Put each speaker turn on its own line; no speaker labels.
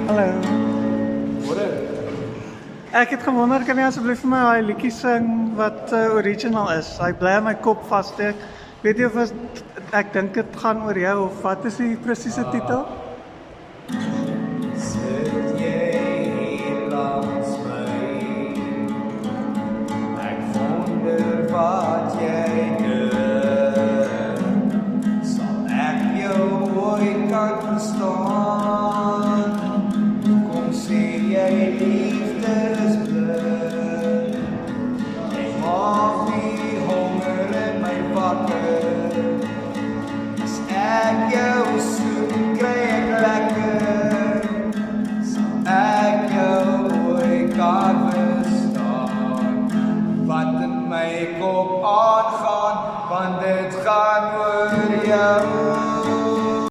Hallo.
Môre.
Ek het gewonder, kan jy asseblief vir my daai liedjie sing wat original is? Hy bly in my kop vassteek. Weet jy of ek dink dit gaan oor jou of wat is die presiese titel?
Sit jy langs my? Ek wonder wat jy doen. Sal ek jou ooit kan verstaan?